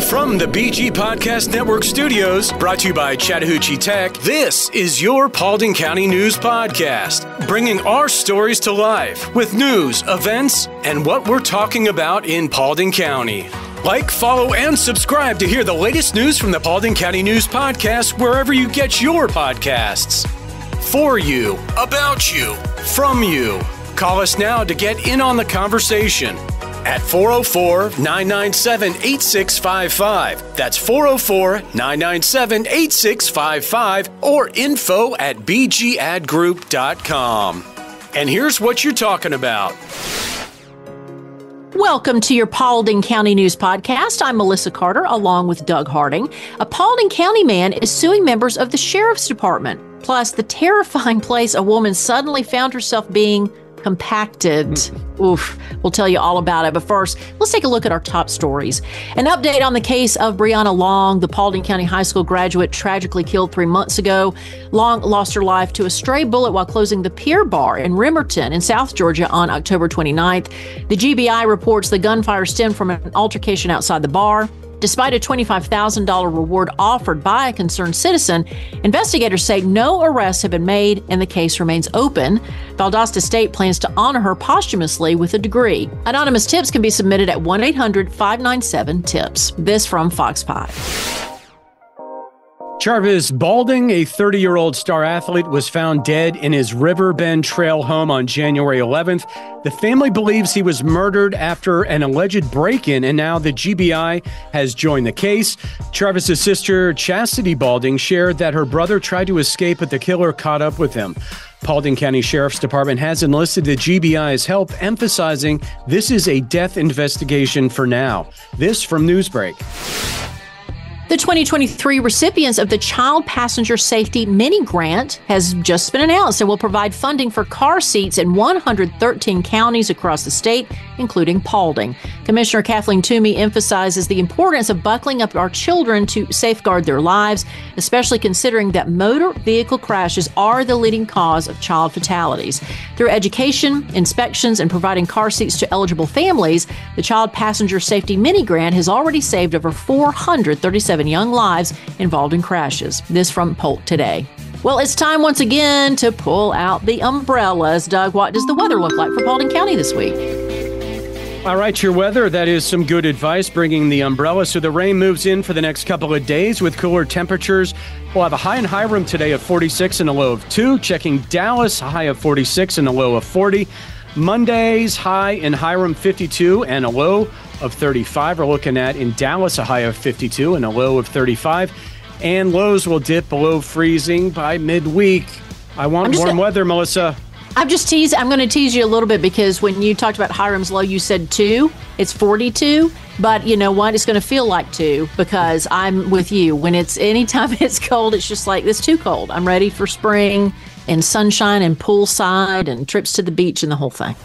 From the BG Podcast Network studios, brought to you by Chattahoochee Tech, this is your Paulding County News Podcast, bringing our stories to life with news, events, and what we're talking about in Paulding County. Like, follow, and subscribe to hear the latest news from the Paulding County News Podcast wherever you get your podcasts. For you, about you, from you. Call us now to get in on the conversation at 404-997-8655. That's 404-997-8655 or info@bgadgroup.com. And here's what you're talking about. Welcome to your Paulding County News Podcast. I'm Melissa Carter, along with Doug Harding. A Paulding County man is suing members of the Sheriff's Department. Plus, the terrifying place a woman suddenly found herself being compacted. Oof. We'll tell you all about it. But first, let's take a look at our top stories. An update on the case of Brianna Long, the Paulding County High School graduate tragically killed 3 months ago. Long lost her life to a stray bullet while closing the Pier bar in Remerton in South Georgia on October 29th. The GBI reports the gunfire stemmed from an altercation outside the bar. Despite a $25,000 reward offered by a concerned citizen, investigators say no arrests have been made and the case remains open. Valdosta State plans to honor her posthumously with a degree. Anonymous tips can be submitted at 1-800-597-TIPS. This from Fox Pie. Jarvis Balding, a 30-year-old star athlete, was found dead in his Riverbend Trail home on January 11th. The family believes he was murdered after an alleged break-in, and now the GBI has joined the case. Jarvis's sister, Chastity Balding, shared that her brother tried to escape, but the killer caught up with him. Paulding County Sheriff's Department has enlisted the GBI's help, emphasizing this is a death investigation for now. This from Newsbreak. The 2023 recipients of the Child Passenger Safety Mini Grant has just been announced and will provide funding for car seats in 113 counties across the state, including Paulding. Commissioner Kathleen Toomey emphasizes the importance of buckling up our children to safeguard their lives, especially considering that motor vehicle crashes are the leading cause of child fatalities. Through education, inspections, and providing car seats to eligible families, the Child Passenger Safety Mini Grant has already saved over 437 young lives involved in crashes. This from Polk Today. Well, it's time once again to pull out the umbrellas. Doug, what does the weather look like for Paulding County this week? All right, your weather, that is some good advice, bringing the umbrella. So the rain moves in for the next couple of days with cooler temperatures. We'll have a high in Hiram today of 46 and a low of 2. Checking Dallas, a high of 46 and a low of 40. Monday's high in Hiram 52 and a low of 35. We're looking at in Dallas a high of 52 and a low of 35. And lows will dip below freezing by midweek. I want warm weather, Melissa. I'm going to tease you a little bit because when you talked about Hiram's low, you said 2. It's 42. But you know what? It's going to feel like 2 because I'm with you. When anytime it's cold, it's just like, it's too cold. I'm ready for spring and sunshine and poolside and trips to the beach and the whole thing.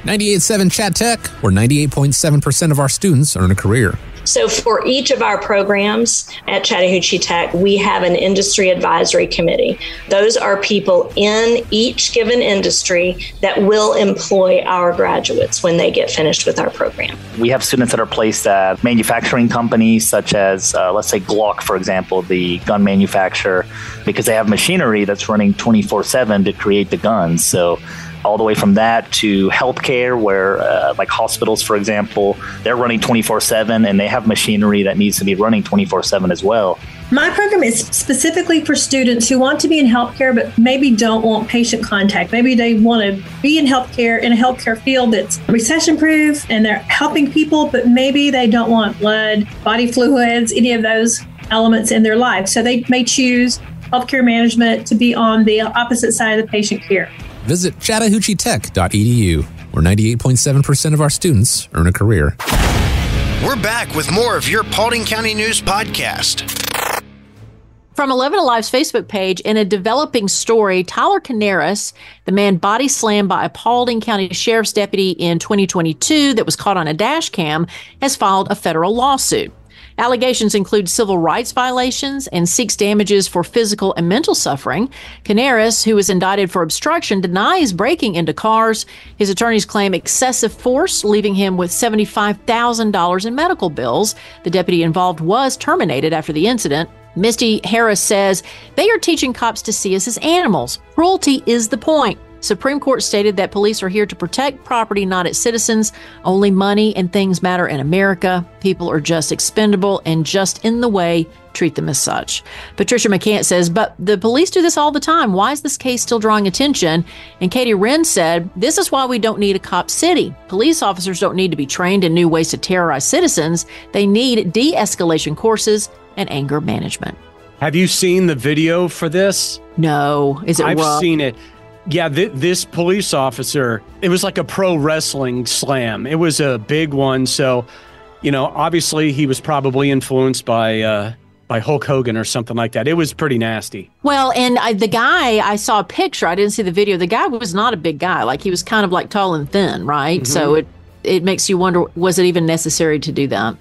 98.7 Chat Tech, where 98.7% of our students earn a career. So for each of our programs at Chattahoochee Tech, we have an industry advisory committee. Those are people in each given industry that will employ our graduates when they get finished with our program. We have students that are placed at manufacturing companies such as, let's say Glock, for example, the gun manufacturer, because they have machinery that's running 24/7 to create the guns. So all the way from that to healthcare, where like hospitals, for example, they're running 24/7 and they have machinery that needs to be running 24/7 as well. My program is specifically for students who want to be in healthcare, but maybe don't want patient contact. Maybe they want to be in healthcare, in a healthcare field that's recession-proof and they're helping people, but maybe they don't want blood, body fluids, any of those elements in their life. So they may choose healthcare management to be on the opposite side of the patient care. Visit chattahoocheetech.edu, where 98.7% of our students earn a career. We're back with more of your Paulding County News Podcast. From 11 Alive's Facebook page, in a developing story, Tyler Canaris, the man body slammed by a Paulding County Sheriff's deputy in 2022 that was caught on a dash cam, has filed a federal lawsuit. Allegations include civil rights violations and seeks damages for physical and mental suffering. Canaris, who was indicted for obstruction, denies breaking into cars. His attorneys claim excessive force, leaving him with $75,000 in medical bills. The deputy involved was terminated after the incident. Misty Harris says they are teaching cops to see us as animals. Cruelty is the point. Supreme Court stated that police are here to protect property, not its citizens. Only money and things matter in America. People are just expendable and just in the way. Treat them as such. Patricia McCant says, but the police do this all the time. Why is this case still drawing attention? And Katie Wren said, this is why we don't need a cop city. Police officers don't need to be trained in new ways to terrorize citizens. They need de-escalation courses and anger management. Have you seen the video for this? No. Is it rough? I've seen it. Yeah, this police officer, it was like a pro wrestling slam. It was a big one. So, obviously he was probably influenced by Hulk Hogan or something like that. It was pretty nasty. Well, and the guy, I saw a picture. I didn't see the video. The guy was not a big guy. Like, he was kind of like tall and thin, right? Mm-hmm. So it makes you wonder, was it even necessary to do that?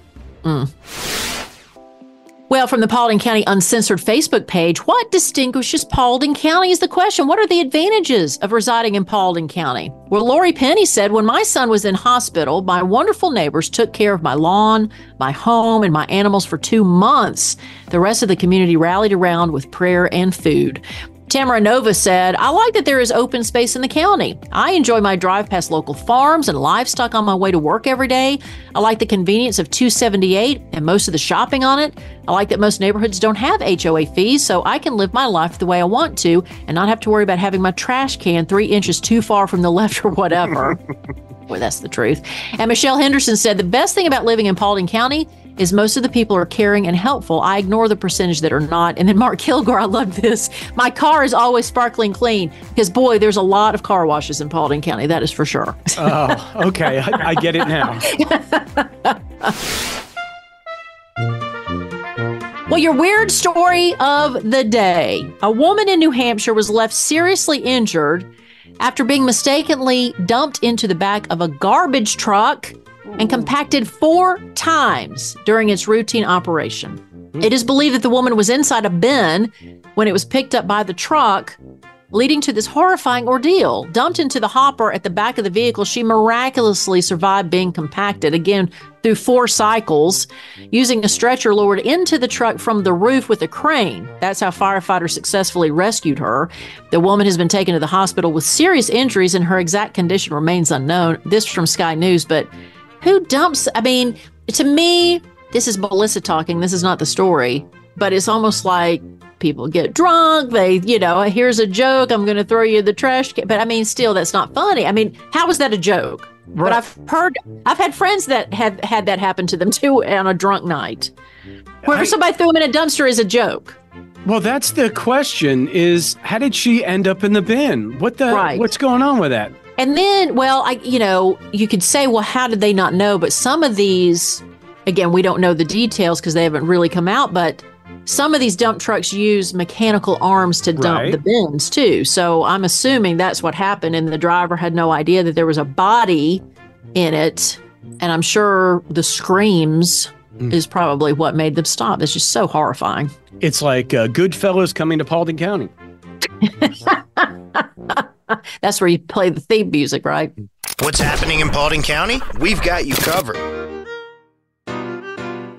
Well, from the Paulding County Uncensored Facebook page, what distinguishes Paulding County is the question. What are the advantages of residing in Paulding County? Well, Lori Penny said, when my son was in hospital, my wonderful neighbors took care of my lawn, my home, and my animals for 2 months. The rest of the community rallied around with prayer and food. Tamara Nova said, I like that there is open space in the county. I enjoy my drive past local farms and livestock on my way to work every day. I like the convenience of 278 and most of the shopping on it. I like that most neighborhoods don't have HOA fees, so I can live my life the way I want to and not have to worry about having my trash can 3 inches too far from the left or whatever. Boy, that's the truth. And Michelle Henderson said, the best thing about living in Paulding County is most of the people are caring and helpful. I ignore the percentage that are not. And then Mark Kilgore, I love this. My car is always sparkling clean because, boy, there's a lot of car washes in Paulding County. That is for sure. Oh, okay. I get it now. Well, your weird story of the day. A woman in New Hampshire was left seriously injured after being mistakenly dumped into the back of a garbage truck and compacted 4 times during its routine operation. It is believed that the woman was inside a bin when it was picked up by the truck, leading to this horrifying ordeal. Dumped into the hopper at the back of the vehicle, she miraculously survived being compacted, again, through 4 cycles, using a stretcher lowered into the truck from the roof with a crane. That's how firefighters successfully rescued her. The woman has been taken to the hospital with serious injuries, and her exact condition remains unknown. This from Sky News, but who dumps? I mean, to me, this is Melissa talking. This is not the story, but it's almost like people get drunk. They, here's a joke. I'm going to throw you the trash can. But I mean, still, that's not funny. I mean, how is that a joke? Right. But I've had friends that have had that happen to them too on a drunk night, where somebody threw them in a dumpster is a joke. Well, that's the question: is how did she end up in the bin? What's going on with that? And then, well, you could say, well, how did they not know? But some of these, again, we don't know the details because they haven't really come out, but some of these dump trucks use mechanical arms to dump the bins too. So I'm assuming that's what happened. And the driver had no idea that there was a body in it. And I'm sure the screams is probably what made them stop. It's just so horrifying. It's like Goodfellas coming to Paulding County. That's where you play the theme music, right? What's happening in Paulding County? We've got you covered.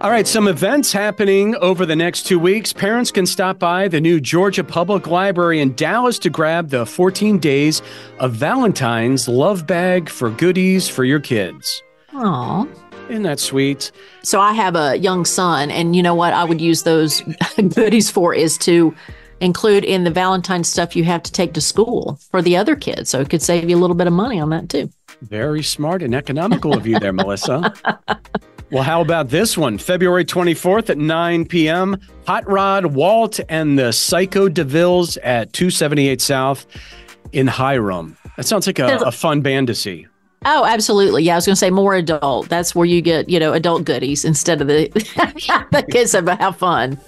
All right, some events happening over the next 2 weeks. Parents can stop by the new Georgia Public Library in Dallas to grab the 14 Days of Valentine's love bag for goodies for your kids. Aww. Isn't that sweet? So I have a young son, and you know what I would use those goodies for is to include in the Valentine's stuff you have to take to school for the other kids. So it could save you a little bit of money on that too. Very smart and economical of you there, Melissa. Well, how about this one? February 24th at 9 p.m., Hot Rod, Walt, and the Psycho DeVilles at 278 South in Hiram. That sounds like a fun band to see. Oh, absolutely. Yeah, I was going to say more adult. That's where you get, adult goodies instead of the kids have fun.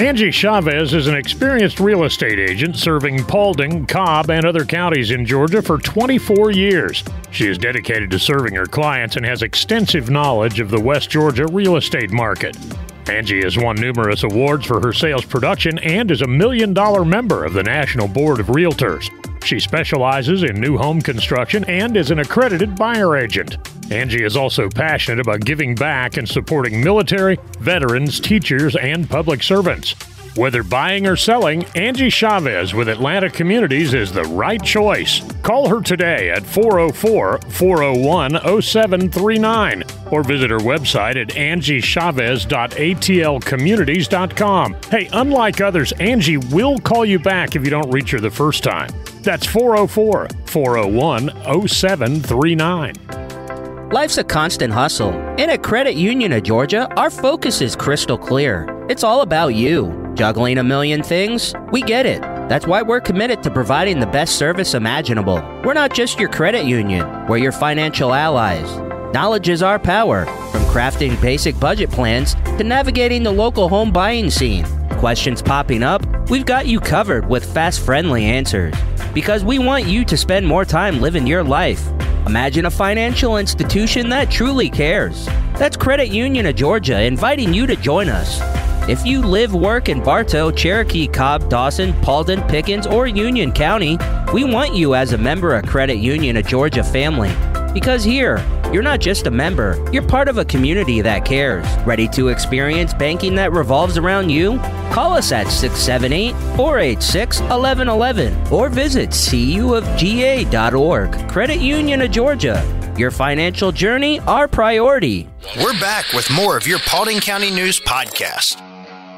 Angie Chavez is an experienced real estate agent serving Paulding, Cobb, and other counties in Georgia for 24 years. She is dedicated to serving her clients and has extensive knowledge of the West Georgia real estate market. Angie has won numerous awards for her sales production and is a $1 million member of the National Board of Realtors. She specializes in new home construction and is an accredited buyer agent. Angie is also passionate about giving back and supporting military, veterans, teachers, and public servants. Whether buying or selling, Angie Chavez with Atlanta Communities is the right choice. Call her today at 404-401-0739 or visit her website at angiechavez.atlcommunities.com. Hey, unlike others, Angie will call you back if you don't reach her the first time. That's 404-401-0739. Life's a constant hustle. And at Credit Union of Georgia, our focus is crystal clear. It's all about you. Juggling a million things? We get it. That's why we're committed to providing the best service imaginable. We're not just your credit union. We're your financial allies. Knowledge is our power. From crafting basic budget plans to navigating the local home buying scene. Questions popping up? We've got you covered with fast, friendly answers. Because we want you to spend more time living your life. Imagine a financial institution that truly cares. That's Credit Union of Georgia inviting you to join us. If you live, work in Bartow, Cherokee, Cobb, Dawson, Paulding, Pickens, or Union County, we want you as a member of Credit Union of Georgia family. Because here, you're not just a member, you're part of a community that cares. Ready to experience banking that revolves around you? Call us at 678-486-1111 or visit cuofga.org. Credit Union of Georgia. Your financial journey, our priority. We're back with more of your Paulding County News podcast.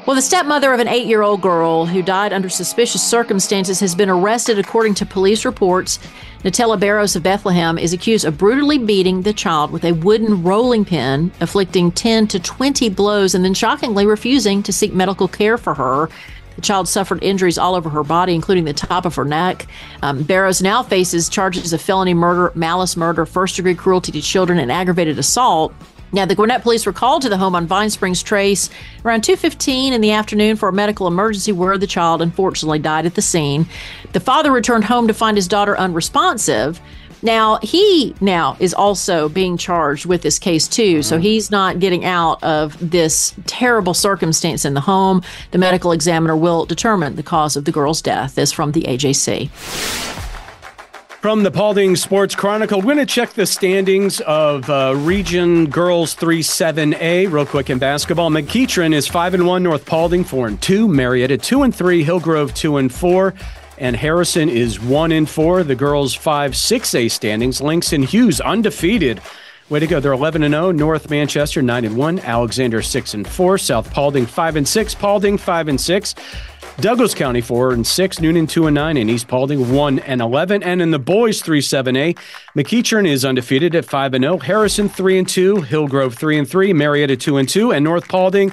Well, the stepmother of an 8-year-old girl who died under suspicious circumstances has been arrested, according to police reports. Natella Barros of Bethlehem is accused of brutally beating the child with a wooden rolling pin, inflicting 10 to 20 blows, and then shockingly refusing to seek medical care for her. The child suffered injuries all over her body, including the top of her neck. Barros now faces charges of felony murder, malice murder, first-degree cruelty to children, and aggravated assault. Now, the Gwinnett police were called to the home on Vine Springs Trace around 2:15 in the afternoon for a medical emergency where the child unfortunately died at the scene. The father returned home to find his daughter unresponsive. Now, he is also being charged with this case, too, so he's not getting out of this terrible circumstance in the home. The medical examiner will determine the cause of the girl's death. This from the AJC. From the Paulding Sports Chronicle, we're going to check the standings of Region Girls 3-7A real quick in basketball. McEachern is 5-1, North Paulding 4-2, Marietta 2-3, Hillgrove 2-4, and Harrison is 1-4. The girls 5-6A standings, Langston Hughes undefeated. Way to go. They're 11-0. North Manchester 9-1, Alexander 6-4, South Paulding 5-6, Paulding 5-6. Douglas County 4-6, Noonan 2-9, and East Paulding 1-11. And in the boys 3-7A, McEachern is undefeated at 5-0, Harrison 3-2, Hillgrove 3-3, Marietta 2-2, and North Paulding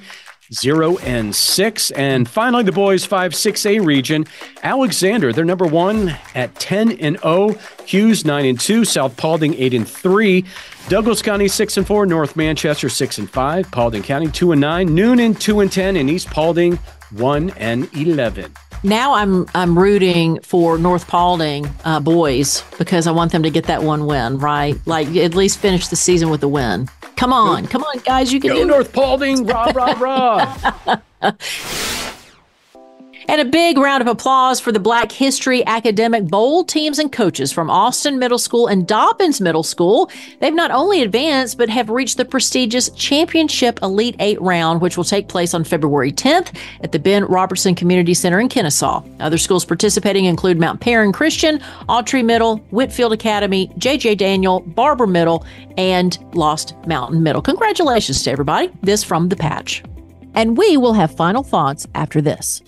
0-6. And finally, the boys 5-6A region, Alexander, they're number 1 at 10-0, Hughes 9-2, South Paulding 8-3, Douglas County 6-4, North Manchester 6-5, Paulding County 2-9, Noonan 2-10, and East Paulding 1-11. Now I'm rooting for North Paulding boys because I want them to get that one win, right? Like at least finish the season with a win. Come on, guys, you can do it. North Paulding, rah, rah, rah. And a big round of applause for the Black History Academic Bowl teams and coaches from Austin Middle School and Dobbins Middle School. They've not only advanced, but have reached the prestigious Championship Elite 8 round, which will take place on February 10th at the Ben Robertson Community Center in Kennesaw. Other schools participating include Mount Perrin Christian, Autry Middle, Whitfield Academy, J.J. Daniel, Barber Middle, and Lost Mountain Middle. Congratulations to everybody. This from The Patch. And we will have final thoughts after this.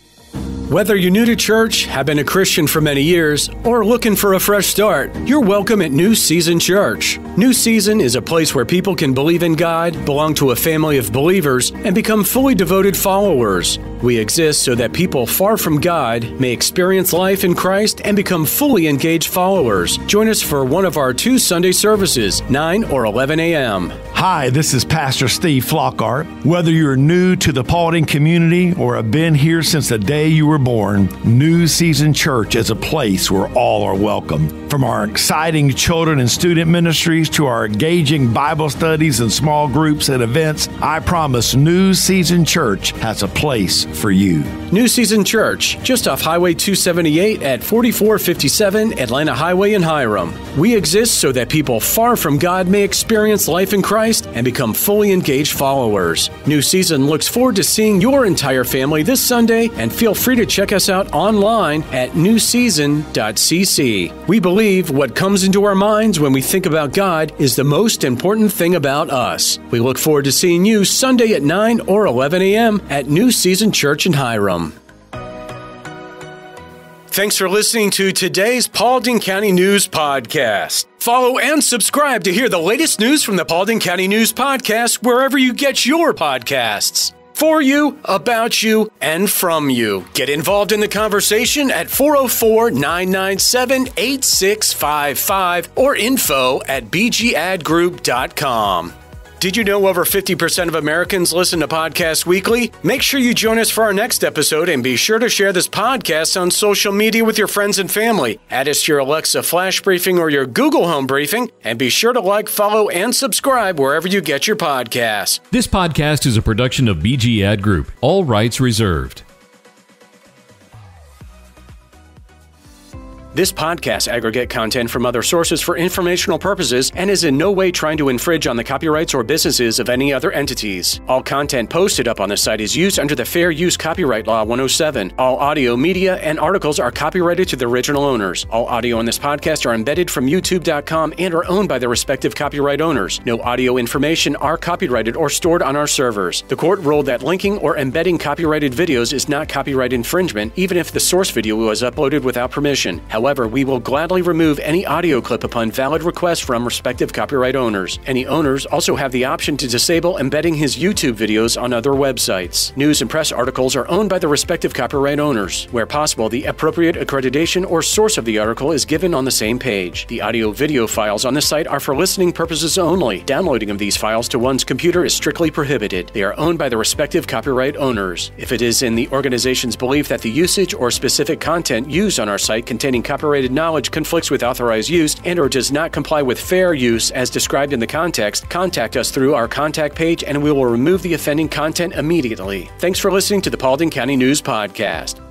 Whether you're new to church, have been a Christian for many years, or looking for a fresh start, you're welcome at New Season Church. New Season is a place where people can believe in God, belong to a family of believers, and become fully devoted followers. We exist so that people far from God may experience life in Christ and become fully engaged followers. Join us for one of our 2 Sunday services, 9 or 11 a.m. Hi, this is Pastor Steve Flockhart. Whether you're new to the Paulding community or have been here since the day you were born, New Season Church is a place where all are welcome. From our exciting children and student ministries to our engaging Bible studies and small groups and events, I promise New Season Church has a place for you. New Season Church, just off Highway 278 at 4457 Atlanta Highway in Hiram. We exist so that people far from God may experience life in Christ and become fully engaged followers. New Season looks forward to seeing your entire family this Sunday, and feel free to check us out online at newseason.cc. We believe what comes into our minds when we think about God is the most important thing about us. We look forward to seeing you Sunday at 9 or 11 a.m. at New Season Church in Hiram. Thanks for listening to today's Paulding County News Podcast. Follow and subscribe to hear the latest news from the Paulding County News Podcast wherever you get your podcasts. For you, about you, and from you. Get involved in the conversation at 404-997-8655 or info@bgadgroup.com. Did you know over 50% of Americans listen to podcasts weekly? Make sure you join us for our next episode, and be sure to share this podcast on social media with your friends and family. Add us to your Alexa Flash Briefing or your Google Home Briefing, and be sure to like, follow, and subscribe wherever you get your podcasts. This podcast is a production of BG Ad Group. All rights reserved. This podcast aggregate content from other sources for informational purposes and is in no way trying to infringe on the copyrights or businesses of any other entities. All content posted up on the site is used under the Fair Use Copyright Law 107. All audio, media, and articles are copyrighted to the original owners. All audio on this podcast are embedded from YouTube.com and are owned by their respective copyright owners. No audio information are copyrighted or stored on our servers. The court ruled that linking or embedding copyrighted videos is not copyright infringement, even if the source video was uploaded without permission. However, we will gladly remove any audio clip upon valid request from respective copyright owners. Any owners also have the option to disable embedding his YouTube videos on other websites. News and press articles are owned by the respective copyright owners. Where possible, the appropriate accreditation or source of the article is given on the same page. The audio-video files on the site are for listening purposes only. Downloading of these files to one's computer is strictly prohibited. They are owned by the respective copyright owners. If it is in the organization's belief that the usage or specific content used on our site containing copyrighted knowledge conflicts with authorized use and or does not comply with fair use as described in the context, contact us through our contact page and we will remove the offending content immediately. Thanks for listening to the Paulding County News Podcast.